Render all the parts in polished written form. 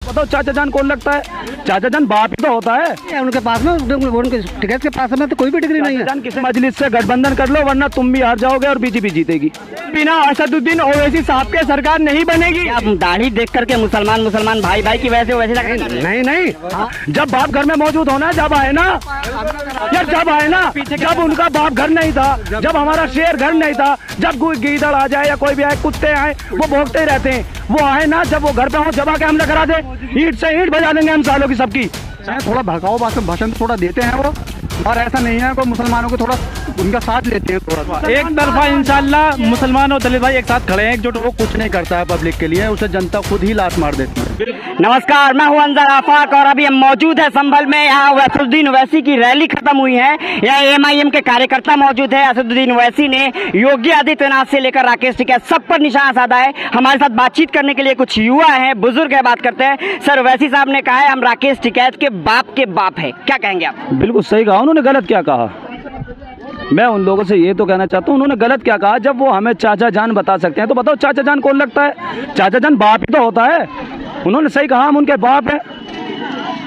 बताओ चाचा जान कौन लगता है? चाचा जान बाप ही तो होता है। उनके पास में उनके टिकट के पास में तो कोई भी डिग्री नहीं है। जान किसी मजलिस से गठबंधन कर लो वरना तुम भी हार जाओगे और बीजेपी जीतेगी। बिना असदुद्दीन ओवैसी साहब के सरकार नहीं बनेगी। आप दाढ़ी देख करके मुसलमान भाई भाई की वजह से वैसे लग रहे हैं। नहीं जब बाप घर में मौजूद होना जब आए ना यार, जब आए ना, जब उनका बाप घर नहीं था, जब हमारा शेर घर नहीं था, जब गीदड़ आ जाए या कोई भी आए, कुत्ते आए, वो भौंकते ही रहते हैं। वो आए ना, जब वो घर पे हो जब आके हमला करा दे, ईंट से ईंट बजा देंगे हम सालों की सबकी। थोड़ा भड़काऊ भाषण थोड़ा देते हैं वो, और ऐसा नहीं है कोई मुसलमानों को थोड़ा उनका साथ लेते हैं थोड़ा। एक तरफा इंशाल्लाह मुसलमान और दलित भाई एक साथ खड़े हैं एकजुट। वो कुछ नहीं करता है पब्लिक के लिए, उसे जनता खुद ही लात मार देती है। नमस्कार, मैं हूं अंजर आफाक और अभी हम मौजूद है संभल में। यहाँ असदुद्दीन ओवैसी की रैली खत्म हुई है। यहाँ एमआईएम के कार्यकर्ता मौजूद है। असदुद्दीन ओवैसी ने योगी आदित्यनाथ से लेकर राकेश टिकैत सब पर निशाना साधा है। हमारे साथ बातचीत करने के लिए कुछ युवा हैं, बुजुर्ग है, बात करते हैं। सर, ओवैसी साहब ने कहा है हम राकेश टिकैत के बाप है, क्या कहेंगे आप? बिल्कुल सही कहा। उन्होंने गलत क्या कहा? मैं उन लोगों से ये तो कहना चाहता हूँ उन्होंने गलत क्या कहा। जब वो हमें चाचा जान बता सकते हैं तो बताओ चाचा जान कौन लगता है? चाचा जान बाप ही तो होता है। उन्होंने सही कहा, हम उनके बाप हैं।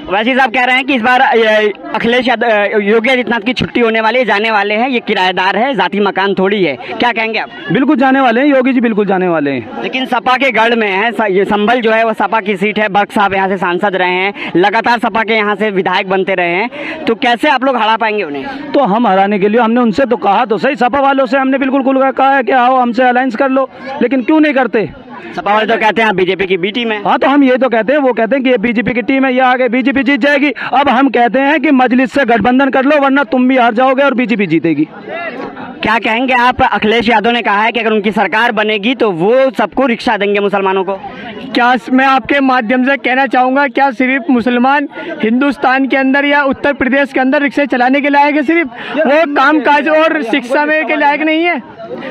ओवैसी साहब कह रहे हैं कि इस बार अखिलेश योगी आदित्यनाथ की छुट्टी होने वाली है, जाने वाले हैं, ये किराएदार है, जाति मकान थोड़ी है, क्या कहेंगे आप? बिल्कुल जाने वाले हैं योगी जी, बिल्कुल जाने वाले हैं। लेकिन सपा के गढ़ में है, ये संभल जो है वो सपा की सीट है। बर्क साहब यहाँ से सांसद रहे हैं, लगातार सपा के यहाँ से विधायक बनते रहे हैं, तो कैसे आप लोग हरा पाएंगे उन्हें? तो हम हराने के लिए हमने उनसे तो कहा तो सही, सपा वालों से हमने बिल्कुल खुल कहा है कि आओ हमसे अलायंस कर लो, लेकिन क्यों नहीं करते? सपा वाले तो कहते हैं बीजेपी की बी टीम है। हाँ तो हम ये तो कहते हैं, वो कहते हैं कि ये बीजेपी की टीम है, ये आगे बीजेपी जीत जाएगी। अब हम कहते हैं कि मजलिस से गठबंधन कर लो वरना तुम भी हार जाओगे और बीजेपी जीतेगी। क्या कहेंगे आप? अखिलेश यादव ने कहा है कि अगर उनकी सरकार बनेगी तो वो सबको रिक्शा देंगे मुसलमानों को। क्या मैं आपके माध्यम से कहना चाहूँगा, क्या सिर्फ मुसलमान हिंदुस्तान के अंदर या उत्तर प्रदेश के अंदर रिक्शे चलाने के लायक है? सिर्फ वो कामकाज और शिक्षा में के लायक नहीं है?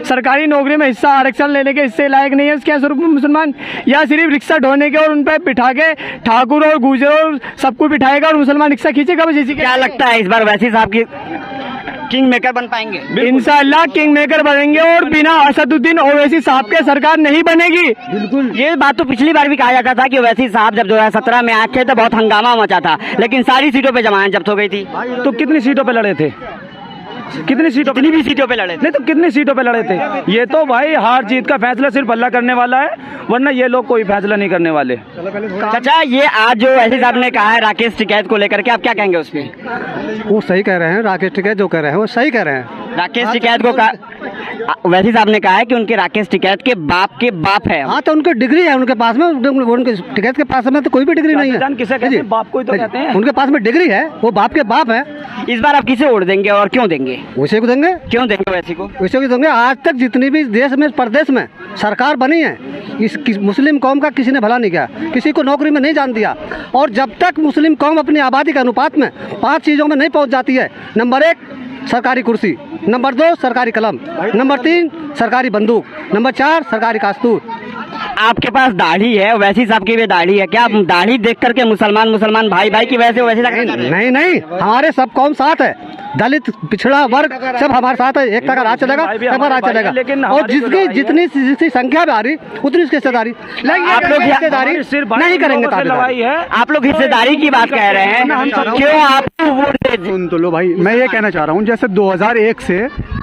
सरकारी नौकरी में हिस्सा आरक्षण लेने के हिस्से लायक नहीं है क्या सिर्फ मुसलमान? या सिर्फ रिक्शा ढोने के और उन पर बिठा के ठाकुर और गुजर और सबको बिठाएगा और मुसलमान रिक्शा खींचेगा बस इसी के? क्या लगता है इस बार ओवैसी साहब की किंग मेकर बन पाएंगे? इंशाल्लाह किंग मेकर बनेंगे और बिना असदुद्दीन ओवैसी साहब के सरकार नहीं बनेगी। बिल्कुल, ये बात तो पिछली बार भी कहा जाता था कि ओवैसी साहब जब 2017 में आए थे तो बहुत हंगामा मचा था, लेकिन सारी सीटों पे जमानत जब्त हो गई थी। तो कितनी सीटों पे लड़े थे? कितनी सीटों कितनी भी सीटों पे लड़े थे? नहीं तो कितनी सीटों पे लड़े थे? ये तो भाई हार जीत का फैसला सिर्फ अल्लाह करने वाला है, वरना ये लोग कोई फैसला नहीं करने वाले। चाचा, ये आज जो ओवैसी साहब ने कहा है राकेश टिकैत को लेकर के, आप क्या कहेंगे उस पर? वो सही कह रहे हैं, राकेश टिकैत जो कह रहे हैं वो सही कह रहे हैं। राकेश टिकैत को ओवैसी साहब ने कहा है कि उनके राकेश टिकैत के बाप है। हाँ तो उनकी डिग्री है उनके पास में, उनके टिकैत के पास में तो कोई भी डिग्री नहीं है। किसे कहते हैं? बाप को ही तो कहते हैं। उनके पास में डिग्री है, वो बाप के बाप है। इस बार आप किसे वोट देंगे और क्यों देंगे? उसे को देंगे। क्यों देंगे ओवैसी को? उसे को देंगे। आज तक जितनी भी देश में प्रदेश में सरकार बनी है, मुस्लिम कौम का किसी ने भला नहीं किया, किसी को नौकरी में नहीं जान दिया। और जब तक मुस्लिम कौम अपनी आबादी के अनुपात में 5 चीज़ों में नहीं पहुंच जाती है, नंबर 1 सरकारी कुर्सी, नंबर 2 सरकारी कलम, नंबर 3 सरकारी बंदूक, नंबर 4 सरकारी कास्तूर। आपके पास दाढ़ी है, ओवैसी साहब की भी दाढ़ी है, क्या आप दाढ़ी देख करके मुसलमान भाई की वजह से ओवैसी साहब? नहीं, हमारे सब कौम साथ है, दलित पिछड़ा वर्ग सब हमारे साथ है। एक का राज चलेगा, सब राज चलेगा। और जिसकी जितनी संख्या में आ रही उतनी उसकी हिस्सेदारी। आप लोग हिस्सेदारी नहीं करेंगे। आप लोग हिस्सेदारी की बात कह रहे हैं, क्यों आप वोट दे? सुन तो लो भाई, मैं ये कहना चाह रहा हूँ, जैसे 2001 से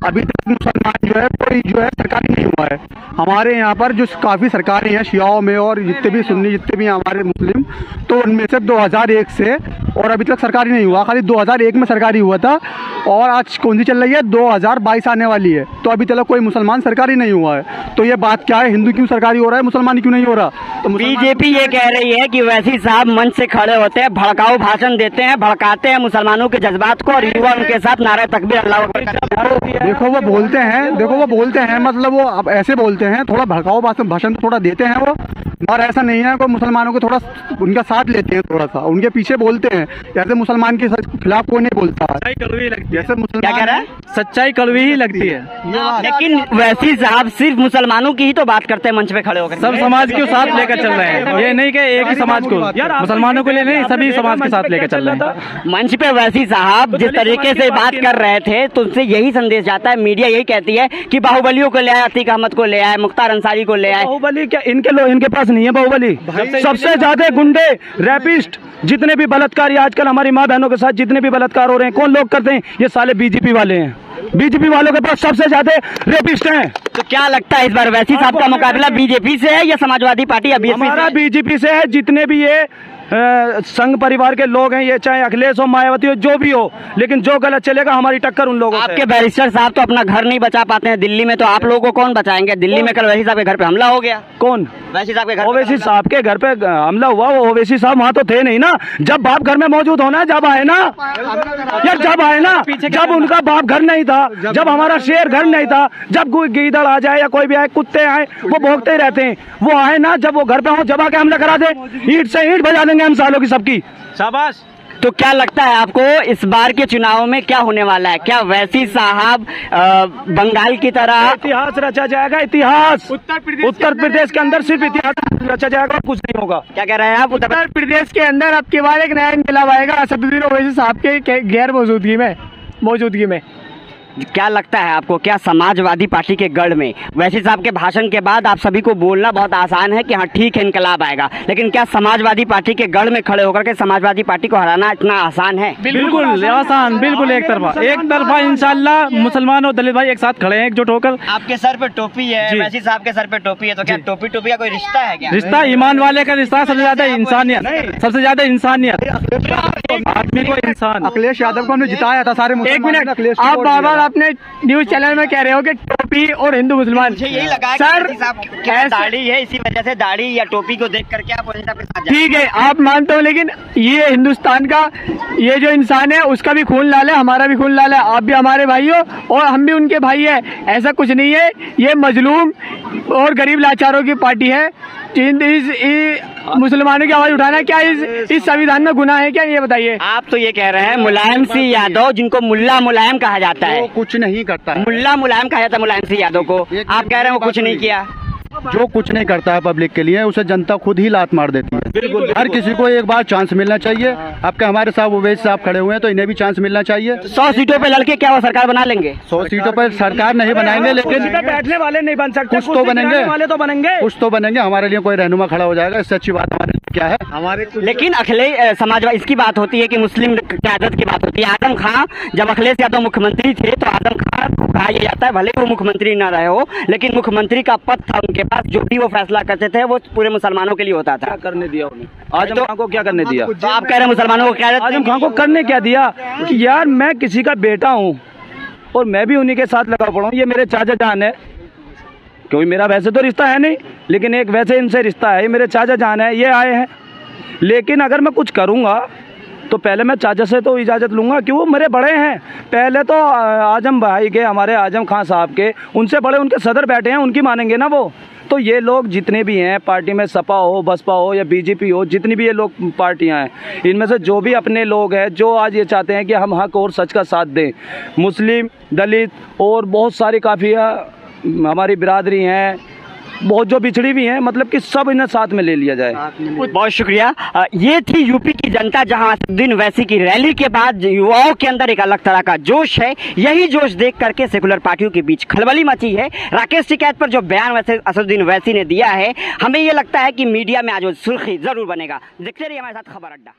अभी तक मुसलमान जो है कोई जो है सरकारी नहीं हुआ है। हमारे यहाँ पर जो काफ़ी सरकारें हैं शियाओं में और जितने भी सुन्नी जितने भी हैं हमारे मुस्लिम, तो उनमें से 2001 से और अभी तक सरकारी नहीं हुआ। खाली 2001 में सरकारी हुआ था और आज कौन सी चल रही है? 2022 आने वाली है, तो अभी तक कोई मुसलमान सरकारी नहीं हुआ है। तो ये बात क्या है? हिंदू क्यों सरकारी हो रहा है, मुसलमान क्यों नहीं हो रहा? तो बीजेपी ये कह रही है कि ओवैसी साहब मंच से खड़े होते हैं, भड़काऊ भाषण देते हैं, भड़काते हैं मुसलमानों के जज्बात को और युवा उनके साथ नारा तकबीर अल्लाह अकबर। देखो वो बोलते हैं मतलब वो अब ऐसे बोलते हैं, थोड़ा भड़काऊ भाषण थोड़ा देते हैं वो, और ऐसा नहीं है कोई मुसलमानों को थोड़ा उनका साथ लेते हैं, थोड़ा सा उनके पीछे बोलते हैं। जैसे मुसलमान के खिलाफ कोई नहीं बोलता। जैसे मुसलमान क्या कह रहा है? सच्चाई कड़वी ही लगती है। लेकिन ओवैसी साहब सिर्फ मुसलमानों की ही तो बात करते हैं मंच पे खड़े होकर। सब समाज को साथ लेकर चल रहे हैं, ये नहीं कि एक ही समाज को, मुसलमानों को लिए नहीं, सभी समाज के साथ लेकर चल रहे हैं। मंच पे वैसी साहब जिस तरीके से बात कर रहे थे तो उनसे यही संदेश जाता है, मीडिया यही कहती है कि बाहुबलियों को ले आए, अतीक अहमद को ले आए, मुख्तार अंसारी को ले आए। बाहुबली क्या इनके पास नहीं है बाहुबली? सबसे ज्यादा गुंडे, रैपिस्ट, जितने भी बलात्कारी आजकल हमारी माँ बहनों के साथ जितने भी बलात्कार हो रहे हैं, कौन लोग करते हैं? ये साले बीजेपी वाले हैं। बीजेपी वालों के पास सबसे ज्यादा रेपिस्ट हैं। तो क्या लगता है इस बार वैसी साहब का मुकाबला बीजेपी से है या समाजवादी पार्टी? अभी हमारा बीजेपी से है। जितने भी ये संघ परिवार के लोग हैं, ये चाहे अखिलेश हो, मायावती हो, जो भी हो, लेकिन जो गलत चलेगा हमारी टक्कर उन लोगों से। आपके बैरिस्टर साहब तो अपना घर नहीं बचा पाते हैं दिल्ली में, तो आप लोगों को कौन बचाएंगे? दिल्ली में कल वैसी साहब के घर पे हमला हो गया। कौन? वैसी साहब के घर? ओवैसी साहब के घर पे हमला हुआ। वो ओवैसी साहब वहाँ तो थे नहीं ना। जब बाप घर में मौजूद होना, जब आए ना यार, जब आए ना, जब उनका बाप घर नहीं था, जब हमारा शेर घर नहीं था, जब कोई गीदड़ आ जाए या कोई भी आए, कुत्ते आए, वो भौंकते ही रहते हैं। वो आए ना, जब वो घर पे हो, जब आके हमला करा दे, ईंट से ईंट बजा देंगे हम सालों की सबकी। शाबाश। तो क्या लगता है आपको इस बार के चुनाव में क्या होने वाला है? क्या वैसी साहब बंगाल की तरह इतिहास रचा जाएगा? इतिहास उत्तर प्रदेश के अंदर सिर्फ इतिहास रचा जाएगा, कुछ नहीं होगा। क्या कह रहे हैं आप? उत्तर प्रदेश के अंदर अब की बार एक नया इनकलाब आएगा असदुद्दीन ओवैसी साहब के गैर मौजूदगी में। क्या लगता है आपको, क्या समाजवादी पार्टी के गढ़ में वैसी साहब के भाषण के बाद आप सभी को बोलना बहुत आसान है कि हाँ ठीक है इनकलाब आएगा, लेकिन क्या समाजवादी पार्टी के गढ़ में खड़े होकर के समाजवादी पार्टी को हराना इतना आसान है? बिल्कुल आसान, बिल्कुल एक तरफा इंशाल्लाह मुसलमान और दलित भाई एक साथ खड़े हैं एकजुट होकर। आपके सर पे टोपी है, वैसी साहब के सर पे टोपी है, तो क्या टोपी का कोई रिश्ता है क्या? रिश्ता ईमान वाले का रिश्ता, सबसे ज्यादा इंसानियत, सबसे ज्यादा इंसानियत, आदमी को इंसान। अखिलेश यादव को हमने जिताया था सारे। एक मिनट, आप बार बार अपने न्यूज चैनल में कह रहे हो कि टोपी और हिंदू मुसलमान। मुझे यही लगा सर क्या दाढ़ी है, इसी वजह से दाढ़ी या टोपी को देख करके आप वैसी साहब के साथ ठीक है, आप मानते हो, लेकिन ये हिंदुस्तान का ये जो इंसान है उसका भी खून लाल है, हमारा भी खून लाल है। आप भी हमारे भाई हो और हम भी उनके भाई है। ऐसा कुछ नहीं है, ये मजलूम और गरीब लाचारों की पार्टी है। मुसलमानों की आवाज उठाना क्या इस संविधान में गुनाह है क्या? ये बताइए। आप तो ये कह रहे हैं मुलायम सिंह यादव, जिनको मुल्ला मुलायम कहा जाता है, कुछ नहीं करता है। मुल्ला मुलायम कहा जाता है मुलायम सिंह यादव को, आप कह रहे हैं वो कुछ नहीं किया? जो कुछ नहीं करता है पब्लिक के लिए, उसे जनता खुद ही लात मार देती है। बिल्कुल, हर किसी को एक बार चांस मिलना चाहिए। आपके हमारे साहब ओवैसी साहब खड़े हुए हैं, तो इन्हें भी चांस मिलना चाहिए। 100 सीटों पे लड़के क्या वो सरकार बना लेंगे? 100 सीटों पर सरकार नहीं बनाएंगे, लेकिन बैठने वाले नहीं बन सकते, कुछ तो बनेंगे, वाले तो बनेंगे, कुछ तो बनेंगे। हमारे लिए कोई रहनुमा खड़ा हो जाएगा, इससे अच्छी बात हमारे लिए क्या है? हमारे लेकिन अखिलेश समाजवादी इसकी बात होती है कि मुस्लिम क्यादत की बात होती है। आजम खां, जब अखिलेश यादव मुख्यमंत्री थे तो आजम खां को कहा यह जाता है, भले वो मुख्यमंत्री न रहे हो, लेकिन मुख्यमंत्री का पद था उनके पास, जो भी वो फैसला करते थे वो पूरे मुसलमानों के लिए होता था। क्या करने दिया उन्हें? आजम खां को क्या करने दिया? तो आप कह रहे हैं मुसलमानों को क्या? आजम खां को करने क्या दिया कि यार मैं किसी का बेटा हूँ और मैं भी उन्हीं के साथ लगा पड़ा हूँ, ये मेरे चाचा जान है। क्योंकि मेरा वैसे तो रिश्ता है नहीं, लेकिन एक वैसे इनसे रिश्ता है, ये मेरे चाचा जान है, ये आए हैं। लेकिन अगर मैं कुछ करूँगा तो पहले मैं चाचा से तो इजाज़त लूँगा कि वो मेरे बड़े हैं। पहले तो आजम भाई के, हमारे आजम खां साहब के, उनसे बड़े उनके सदर बैठे हैं, उनकी मानेंगे ना वो। तो ये लोग जितने भी हैं पार्टी में, सपा हो, बसपा हो या बीजेपी हो, जितनी भी ये लोग पार्टियां हैं, इनमें से जो भी अपने लोग हैं जो आज ये चाहते हैं कि हम हक और सच का साथ दें, मुस्लिम, दलित और बहुत सारी काफ़ी हमारी बिरादरी हैं, बहुत जो बिछड़ी भी हैं, मतलब कि सब इन्हें साथ में ले लिया जाए। बहुत शुक्रिया। ये थी यूपी की जनता, जहां असदुद्दीन ओवैसी की रैली के बाद युवाओं के अंदर एक अलग तरह का जोश है। यही जोश देख करके सेकुलर पार्टियों के बीच खलबली मची है। राकेश टिकैत पर जो बयान वैसे असदुद्दीन ओवैसी ने दिया है, हमें ये लगता है कि मीडिया में आज वो सुर्खी जरूर बनेगा। देखते रहिए हमारे साथ खबर अड्डा।